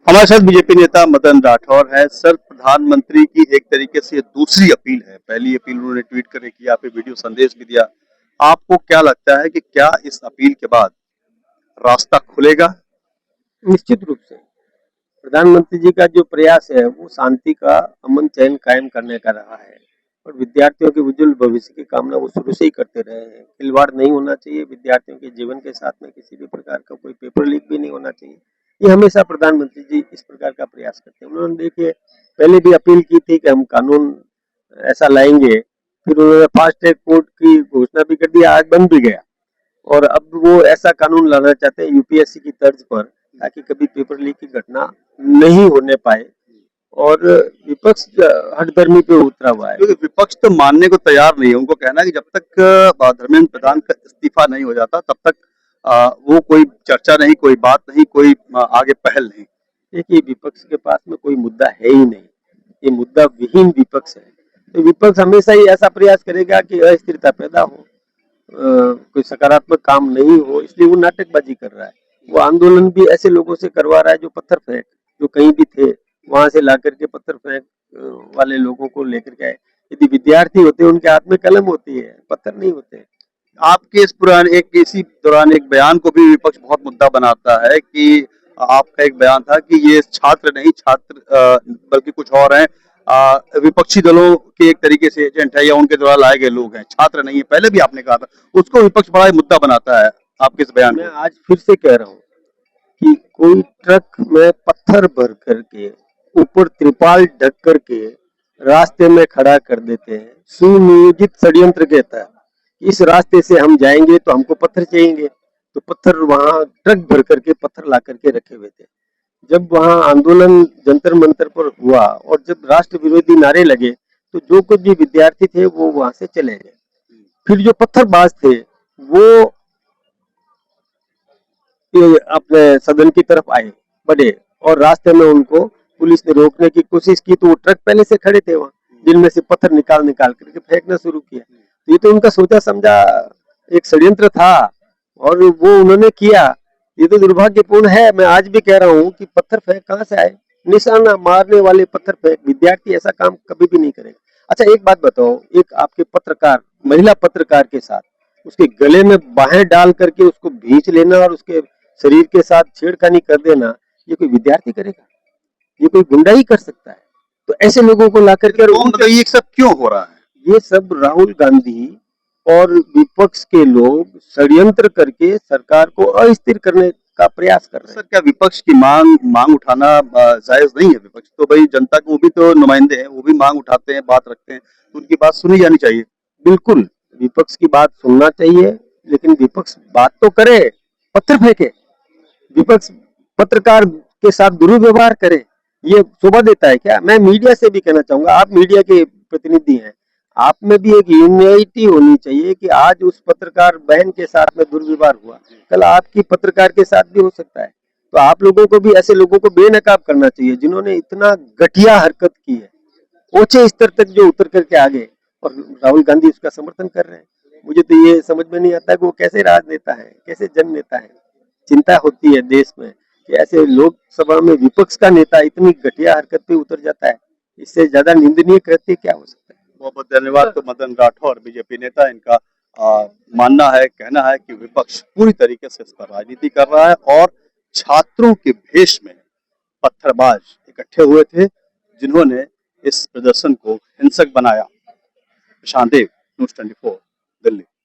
हमारे साथ बीजेपी नेता मदन राठौर है। सर, प्रधानमंत्री की एक तरीके से ये दूसरी अपील है। पहली अपील उन्होंने ट्वीट करके किया, फिर वीडियो संदेश भी दिया। आपको क्या लगता है कि क्या इस अपील के बाद रास्ता खुलेगा? निश्चित रूप से प्रधानमंत्री जी का जो प्रयास है वो शांति का अमन चैन कायम करने का रहा है और विद्यार्थियों के उज्जवल भविष्य की कामना वो शुरू से ही करते रहे हैं। खिलवाड़ नहीं होना चाहिए विद्यार्थियों के जीवन के साथ में, किसी भी प्रकार का कोई पेपर लीक भी नहीं होना चाहिए। ये हमेशा प्रधानमंत्री जी इस प्रकार का प्रयास करते हैं। उन्होंने देखिए पहले भी अपील की थी कि हम कानून ऐसा लाएंगे, फिर उन्होंने फास्ट ट्रैक कोर्ट की घोषणा भी कर दी, आज बन भी गया। और अब वो ऐसा कानून लाना चाहते हैं यूपीएससी की तर्ज पर, ताकि कभी पेपर लीक की घटना नहीं होने पाए। और विपक्ष हठधर्मी पे उतरा हुआ है, क्योंकि विपक्ष तो मानने को तैयार नहीं है। उनको कहना है कि जब तक धर्मेंद्र प्रधान का इस्तीफा नहीं हो जाता तब तक वो कोई चर्चा नहीं, कोई बात नहीं, कोई आगे पहल नहीं। देखिए विपक्ष के पास में कोई मुद्दा है ही नहीं, ये मुद्दा विहीन विपक्ष है। तो विपक्ष हमेशा ही ऐसा प्रयास करेगा कि अस्थिरता पैदा हो, कोई सकारात्मक काम नहीं हो, इसलिए वो नाटकबाजी कर रहा है। वो आंदोलन भी ऐसे लोगों से करवा रहा है जो पत्थर फेंक, जो कहीं भी थे वहां से ला करके पत्थर फेंक वाले लोगों को लेकर के आए। यदि विद्यार्थी होते उनके हाथ में कलम होती है, पत्थर नहीं होते। आपके इस पुराने इसी दौरान एक बयान को भी विपक्ष बहुत मुद्दा बनाता है कि आपका एक बयान था कि ये छात्र नहीं, छात्र बल्कि कुछ और हैं, विपक्षी दलों के एक तरीके से एजेंट है या उनके द्वारा लाए गए लोग हैं, छात्र नहीं है। पहले भी आपने कहा था, उसको विपक्ष बड़ा मुद्दा बनाता है आपके इस बयान मैं को। आज फिर से कह रहा हूँ कि कोई ट्रक में पत्थर भर करके ऊपर त्रिपाल ढक करके रास्ते में खड़ा कर देते हैं, सुनियोजित षड्यंत्र के तहत। इस रास्ते से हम जाएंगे तो हमको पत्थर चाहिए, तो पत्थर वहां ट्रक भर करके पत्थर ला करके रखे हुए थे। जब वहां आंदोलन जंतर मंतर पर हुआ और जब राष्ट्र विरोधी नारे लगे, तो जो कुछ भी विद्यार्थी थे वो वहां से चले गए। फिर जो पत्थरबाज थे वो ये अपने सदन की तरफ आए, बढ़े, और रास्ते में उनको पुलिस ने रोकने की कोशिश की, तो वो ट्रक पहले से खड़े थे वहां, जिनमें से पत्थर निकाल निकाल करके फेंकना शुरू किया। तो ये तो उनका सोचा समझा एक षड्यंत्र था और वो उन्होंने किया। ये तो दुर्भाग्यपूर्ण है। मैं आज भी कह रहा हूँ कि पत्थर फेंक कहाँ से आए, निशाना मारने वाले पत्थर फेंक, विद्यार्थी ऐसा काम कभी भी नहीं करेगा। अच्छा एक बात बताओ, एक आपके पत्रकार, महिला पत्रकार के साथ उसके गले में बाहें डाल करके उसको भींच लेना और उसके शरीर के साथ छेड़खानी कर देना, ये कोई विद्यार्थी करेगा? ये कोई गुंडा ही कर सकता है। तो ऐसे लोगों को ला करके तो मतलब ये सब क्यों हो रहा है? ये सब राहुल गांधी और विपक्ष के लोग षड्यंत्र करके सरकार को अस्थिर करने का प्रयास कर रहे हैं। सर, क्या विपक्ष की मांग उठाना जायज नहीं है? विपक्ष तो भाई जनता के वो भी तो नुमाइंदे हैं, वो भी मांग उठाते हैं, बात रखते हैं, तो उनकी बात सुनी जानी चाहिए। बिल्कुल विपक्ष की बात सुनना चाहिए, लेकिन विपक्ष बात तो करे, पत्थर फेंके। विपक्ष पत्रकार के साथ दुर्व्यवहार करे, ये शोभा देता है क्या? मैं मीडिया से भी कहना चाहूंगा, आप मीडिया के प्रतिनिधि हैं, आप में भी एक यूनिटी होनी चाहिए कि आज उस पत्रकार बहन के साथ में दुर्व्यवहार हुआ, कल आपकी पत्रकार के साथ भी हो सकता है। तो आप लोगों को भी ऐसे लोगों को बेनकाब करना चाहिए जिन्होंने इतना घटिया हरकत की है, ऊंचे स्तर तक जो उतर करके आ गए, और राहुल गांधी उसका समर्थन कर रहे हैं। मुझे तो ये समझ में नहीं आता कि वो कैसे राजनेता है, कैसे जन नेता है। चिंता होती है देश में कि ऐसे लोकसभा में विपक्ष का नेता इतनी घटिया हरकत पे उतर जाता है, इससे ज्यादा निंदनीय कृत्य क्या हो सकता है? बहुत बहुत धन्यवाद। तो मदन राठौर बीजेपी नेता, इनका मानना है, कहना है कि विपक्ष पूरी तरीके से इस पर राजनीति कर रहा है और छात्रों के भेष में पत्थरबाज इकट्ठे हुए थे जिन्होंने इस प्रदर्शन को हिंसक बनाया। प्रशांत देव, न्यूज़ 24, दिल्ली।